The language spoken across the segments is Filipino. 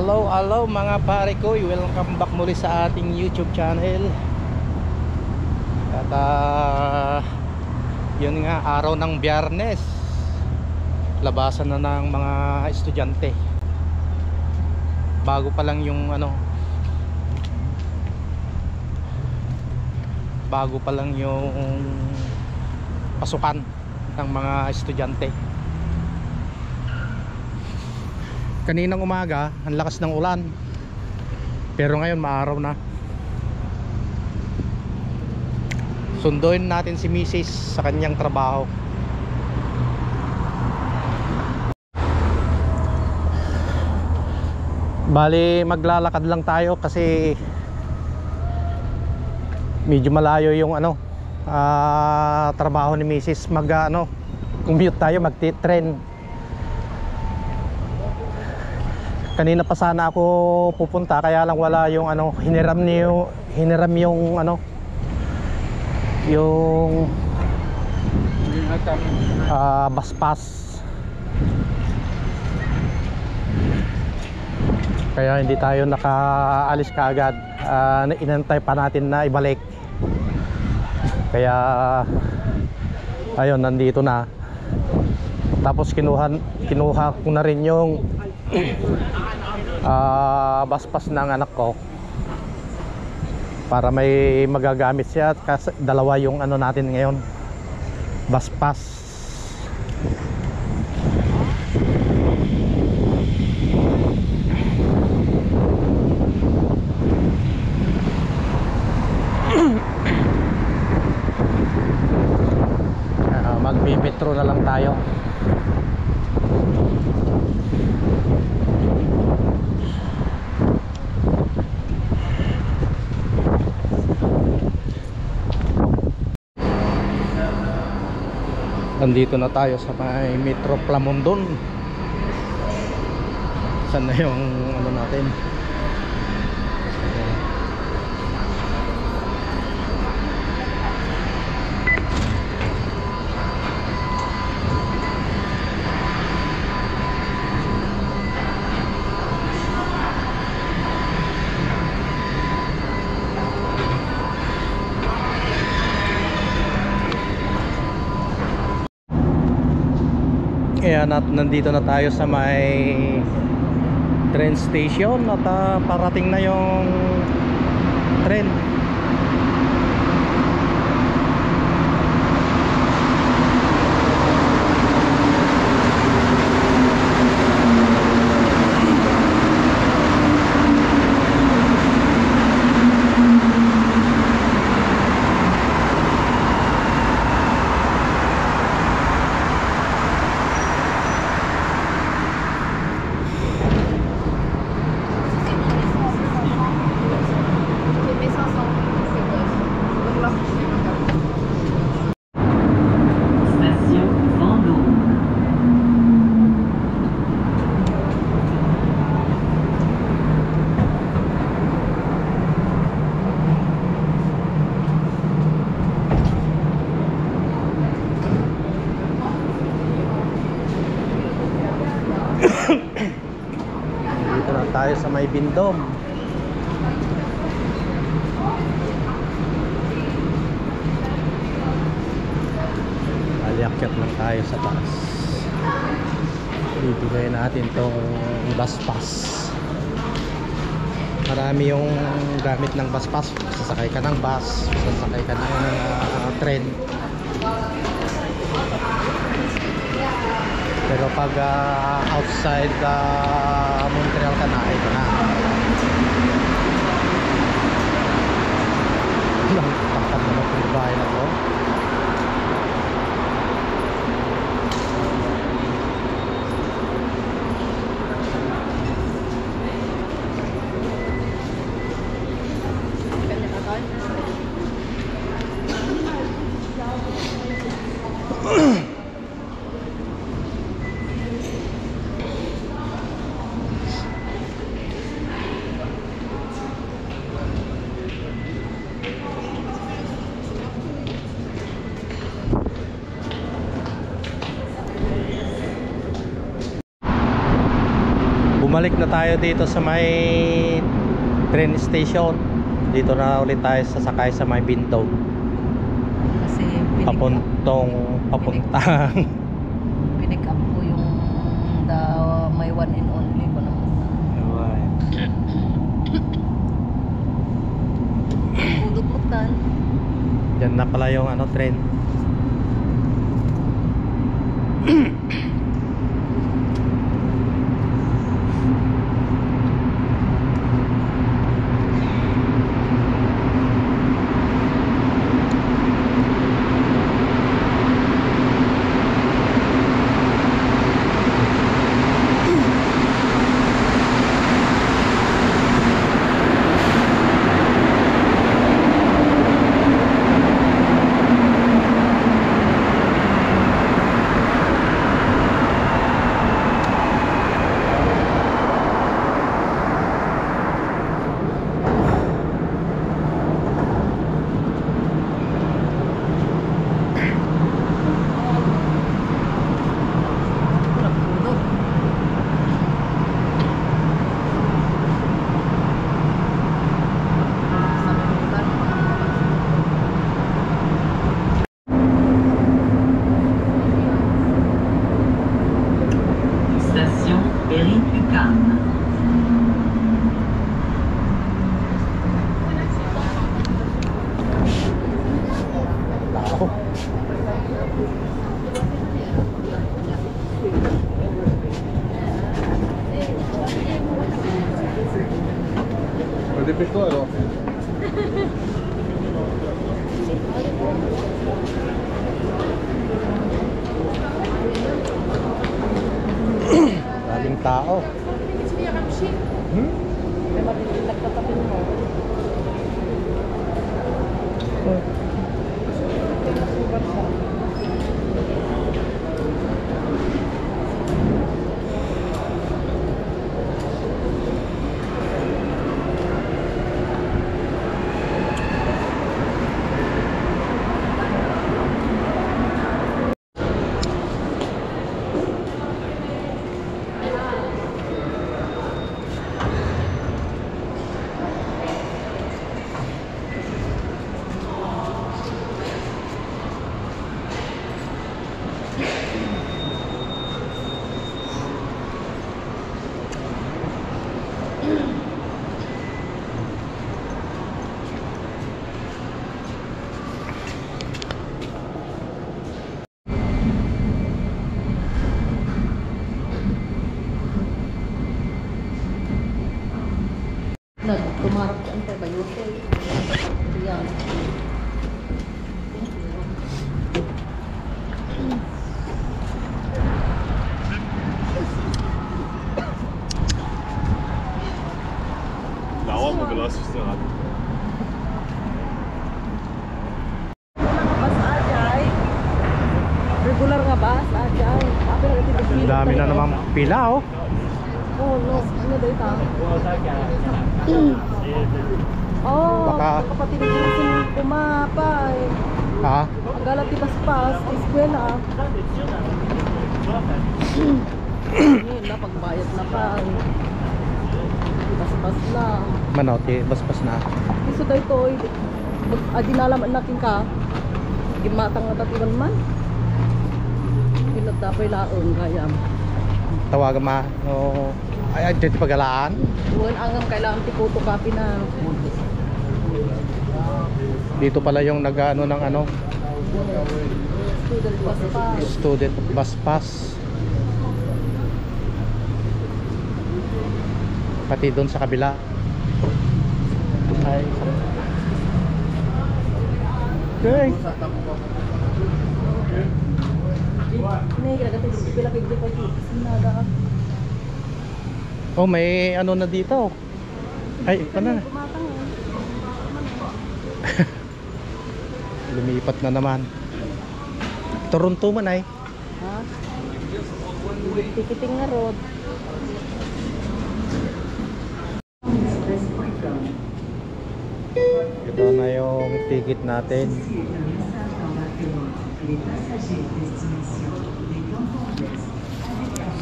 Hello mga pare ko, welcome back muli sa ating YouTube channel. At yun nga, araw ng Biyernes, labasan na ng mga estudyante. Bago pa lang yung bago pa lang yung pasukan ng mga estudyante. Kaninang umaga, ang lakas ng ulan. Pero ngayon maaraw na. Sunduin natin si Mrs. sa kanyang trabaho. Bali, maglalakad lang tayo kasi medyo malayo yung trabaho ni Mrs. Commute tayo, magti-train. Kanina pa sana ako pupunta, kaya lang wala yung hiniram yung bus pass. Kaya hindi tayo nakaalis kaagad. Inantay pa natin na ibalik. Kaya ayun, nandito na. Tapos kinuha ko na rin yung bus pass ng anak ko para may magagamit siya, kasi dalawa yung natin ngayon, bus pass. Magmi-metro na lang tayo. Nandito na tayo sa may Metro Plamondon. Saan na yung natin? Kaya nandito na tayo sa may train station at parating na yung train. Dito na tayo sa may Bindom. Aliakyat lang tayo sa taas. Bibigay natin tong bus pass. Marami yung gamit ng bus pass. Sasakay ka ng bus, sasakay ka ng train. Pero pag outside Montreal ka na, ito na. Pangkat naman itong bahay na to. Bumalik na tayo dito sa may train station. Dito na ulit tayo sasakay sa may Bintog. Kasi Papuntang pick up ko yung may one and only ko naman. Udog-ugtan. Diyan na pala yung ano, train. Station Berry-UQAM. Ako. Dépêche-toi alors. Daming tao. Hmm? May matinig nagtatapin mo. Nagtumarap ka ang tabayote. Yan. Lauer mo belastet sa rat. Bas ajay. Regular nga bas ajay. Ang dami na naman pila, oh. Oh, no. Ano daw ito? Oh, Baka- kapatid ko sin pumapay. Ha? Agalat di paspas, eskwela. Ngayon na pagbayad na pa. Paspas na. Manoti, baspas na. Iso daw ito, adinalaman natin ka. Gimatang na tatiwan man. Pinagtapay laon kaya. Tawagan ma. Oh. Ay, dyan pagalaan. Buwan angam kailangan tikuto kapi na. Dito pala yung nag-ano ng ano, Student paspas. student bus pass. Pati doon sa kabila. Ay. Okay. Ini kaya pila kay di pa di. Sinaga. Oh, may ano na dito. Ay, ito na. Kumatang. Lumipat na naman. Toronto man ay. Ha? Tikiting nga road. Ito na yung ticket natin.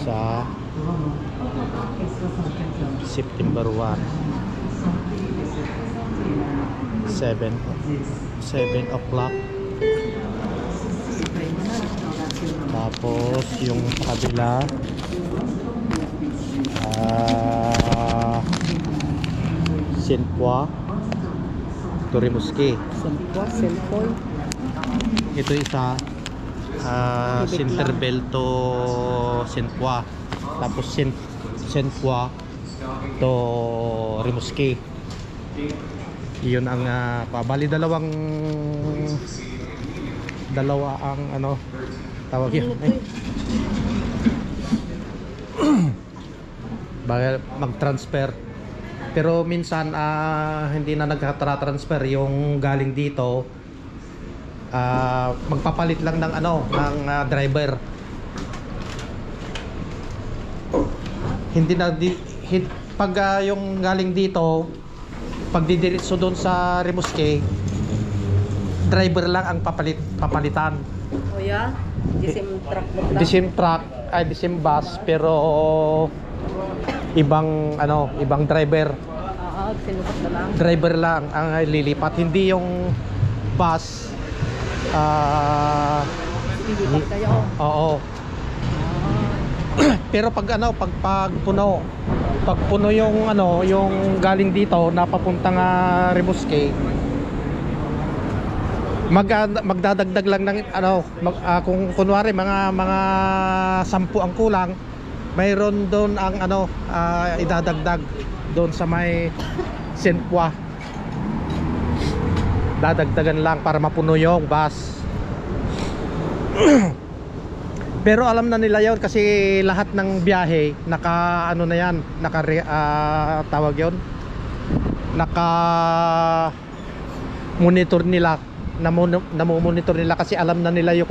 Sa September 1. 7 o'clock. Tapos yung sa kabila Sinpua Torimuski. Cellphone. Ito isa Sinterbel to Sinpua. Tapos Sinpua to Rimouski. Iyon ang bali dalawa ang ano tawag yun. Bakit mag-transfer, pero minsan hindi na nagtra-transfer yung galing dito, magpapalit lang ng driver. Hindi na pag yung galing dito, pag didiretso doon sa Rimouski, driver lang ang papalitan. O ya, disim truck mo lang. Disim truck ay disim bus, pero ibang driver. Sinukat na lang. Driver lang ang lilipat, hindi yung bus. Lilipat kayo. Oo. Pero pag puno yung yung galing dito na papuntang Rimouski, magdadagdag lang ng kung kunwari mga 10 ang kulang, mayroon doon ang idadagdag doon sa may Sinpua. Dadagdagan lang para mapuno yung bus. Pero alam na nila yon kasi lahat ng biyahe naka na yan, tawag yon, naka monitor nila, namomonitor nila kasi alam na nila yung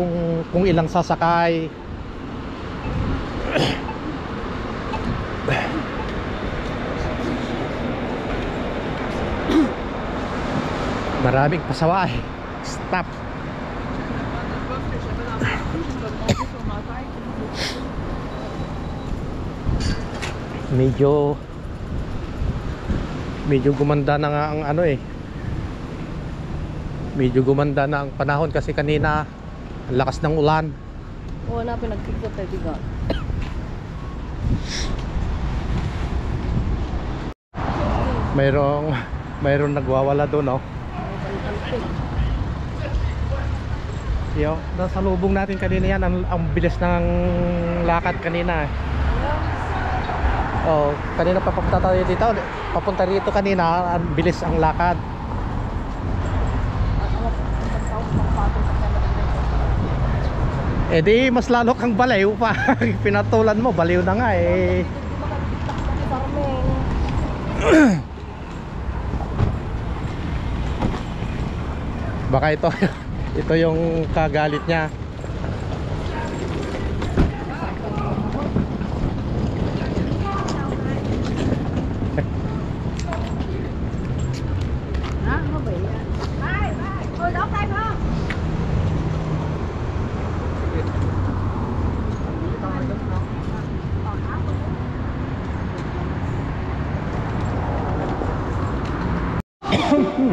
kung ilang sasakay. Maraming pasaway. Stop. Medyo gumanda na nga ang medyo gumanda na ang panahon kasi kanina ang lakas ng ulan. Oo na, pinagkikot tayo diga. Mayroong nagwawala doon, no? Yo, nasa lubong natin kanina yan, ang bilis ng lakad kanina. Oh, kanina papunta tayo dito. Papunta dito kanina, ang bilis ang lakad. Eh di mas lalo kang baliw pa. Pinatulan mo, baliw na nga eh. Baka ito yung kagalit niya.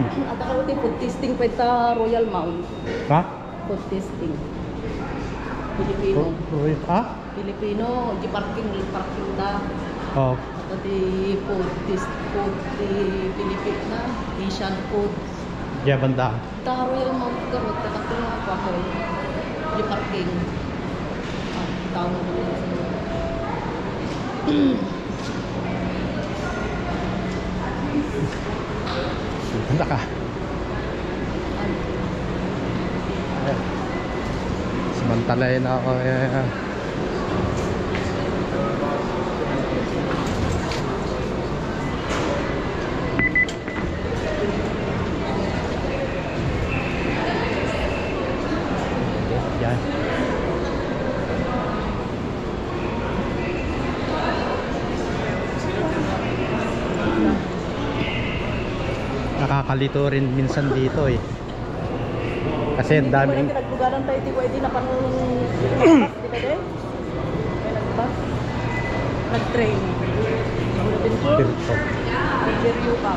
At ako food testing pa ita Royal Mount. Ha? Food testing. Filipino. Filipino, di parking ta. Oh. Di food di Filipino, Asian food. Yeah, banda. Ta Royal Mount karot tatlo ako ako. Di parking. Tao mo Banda ka. Samantalayin ako yan. Nakakalito rin minsan dito eh. Kasi ang daming nagbugaran tayo di pwede na panong di ba de? May nagbas. nag-train. Adventure? Birto. Adventure ka.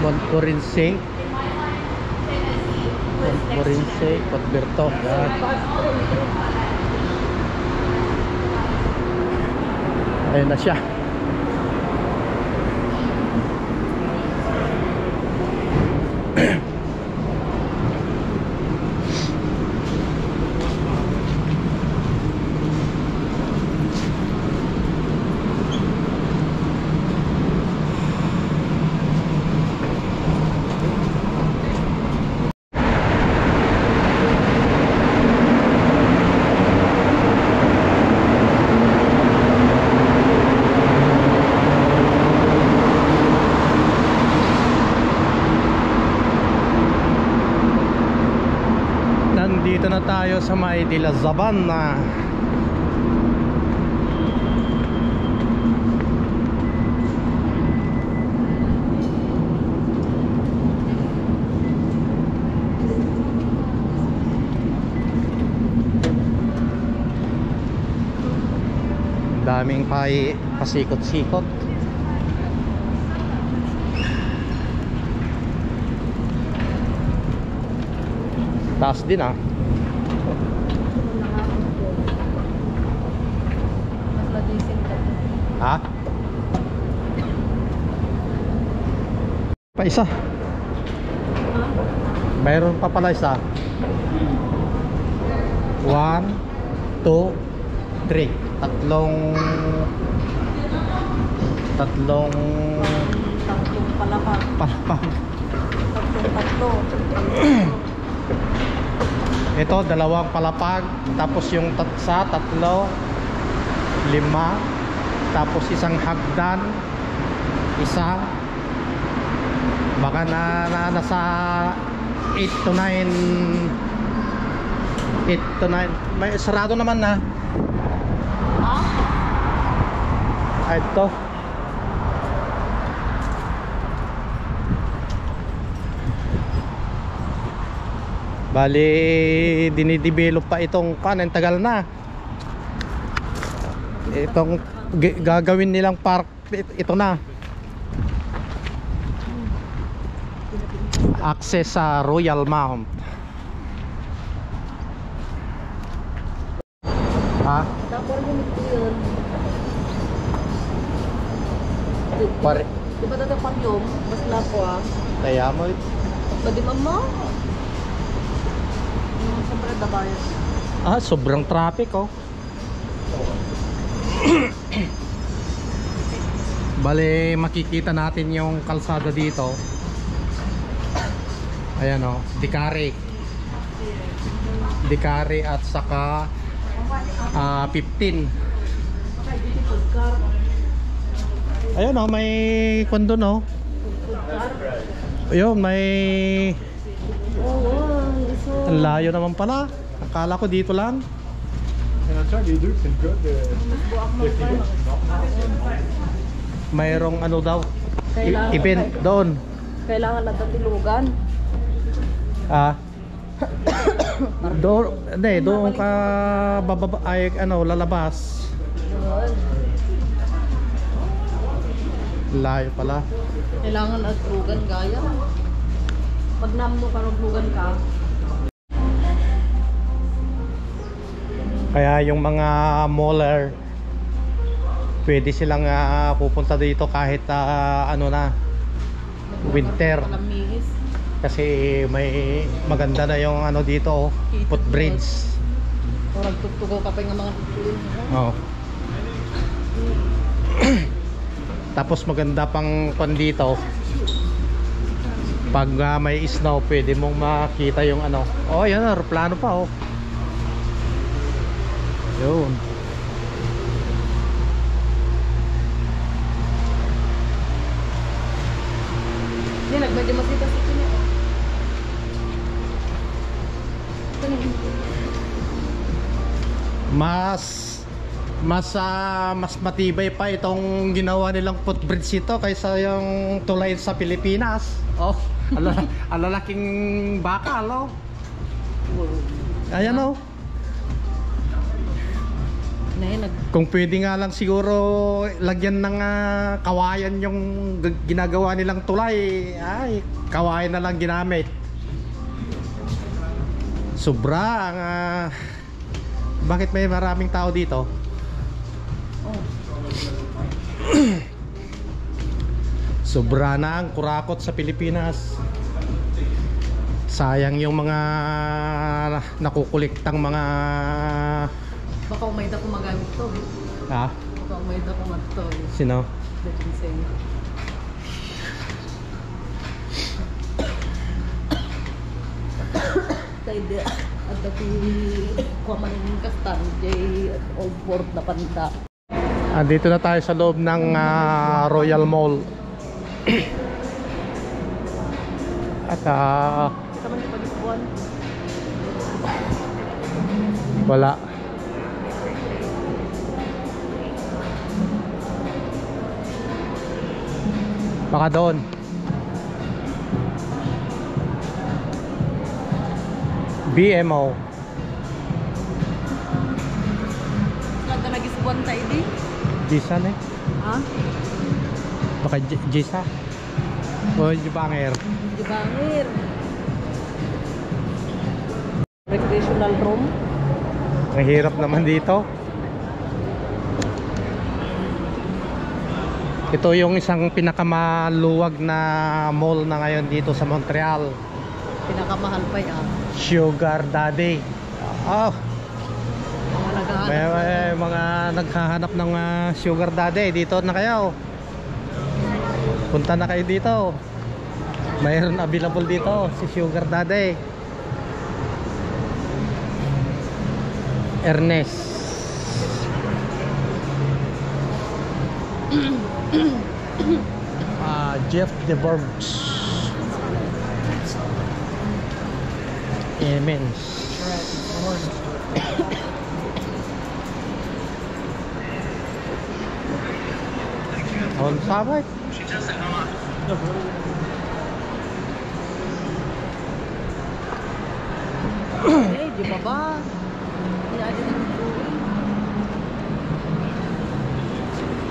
Montmorency. Montmorency, Patberto. Yan. Ayun na siya. Nandito na tayo sa Maydila Zabana. Daming pasikot-sikot. Taas din ah. Mas magising ka. Ha? Pa isa. Mayroon pa pala isa. 1, 2, 3. Tatlong palapag. palapag. Tatlo. Ito, dalawang palapag. Tapos yung tatlo, 5. Tapos isang hagdan. Isa. Baka nasa 8 to 9. 8 to 9. May sarado naman na. Ah, ito. Bali, dinidevelop pa itong kanan, tagal na. Itong gagawin nilang park, ito na. Access sa Royal Mount. Ha? Tapos yung yun. Pare, Di ba dati pagyom? Mas lapo ah. kaya mo Pwede mama. Siyempre dabayan. sobrang traffic oh. Bale, makikita natin yung kalsada dito. Ayan oh, Dicare at saka 15. Ayun oh, may kondo no. Ayun, may ang layo naman pala. Akala ko dito lang. Mayroong ano daw, event doon. Kailangan na tilugan. Doon, hindi, doon ka bababa, ay ano, lalabas. Layo pala. Kailangan na tilugan gaya. Pag namno ka naglugan ka. Kaya yung mga mauler, pwede silang pupunta dito kahit ano na, winter. Palamihis. Kasi may maganda na yung ano dito, footbridge. O nagtugtugaw ka pa yung mga tutulin. Oh. Tapos maganda pang dito. Pag may snow, pwede mong makita yung ano. Oh, yan, aeroplano pa oh. Yun. Hindi, nagmedyo masita sa ito niya. Mas mas matibay pa itong ginawa nilang footbridge ito kaysa yung tulay sa Pilipinas. Oh, alalaking bakal, oh. Ayan, oh. Kung pwede nga lang siguro lagyan ng kawayan yung ginagawa nilang tulay, ay kawayan na lang ginamit. Sobra ang bakit may maraming tao dito? Sobra na ang kurakot sa Pilipinas. Sayang yung mga nakukuliktang mga Baka umayda ko magamit to. ha? Baka umayda ko magamit to. Sino? Ginseng. Tayo at dati kuha man kastan jay old board na panda. Andito na tayo sa loob ng Royal Mall. At Kita man pa disbuan. wala. Baka doon. BMO. Nagda nagisbuan tayo di. Jisa na eh. Ha? Baka Jisa. O Jibanger. Di bangir. Recreational room. Ang hirap naman dito. Ito yung isang pinakamaluwag na mall na ngayon dito sa Montreal. Pinakamahal pa yan. Sugar Daddy. Oh, Mga nagahanap. may mga naghahanap ng Sugar Daddy. Dito na kayo. Punta na kayo dito. Mayroon available dito si Sugar Daddy. Ernest. Jeff DeBorgs. Emens. On sabay. Eh, di ba ba? Kaya din ang drawing.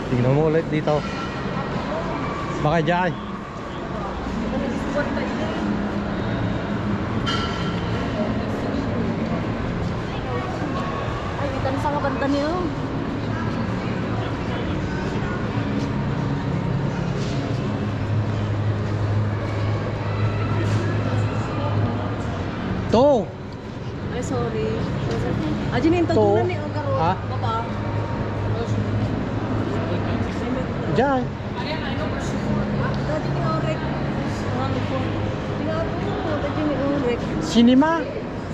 Tingnan mo ulit dito. Baka dyan. Kita nagisbuan tayo di. Ay, ikan sa kabanda niyo. To. Ay, sorry. Aji na yung To. tagunan ni Ogaro. Ha? Baba. Dyan. Dati ni Orek. Tingnan mo, dati ni Orek. Cinema.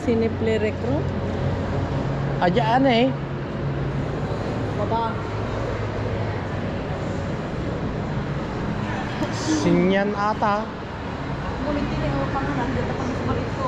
Cineplay Recro. Adyaan eh. Baba. Sinyan ata. Ngunit hindi na yung pangalan. Dito pa sa balik ko.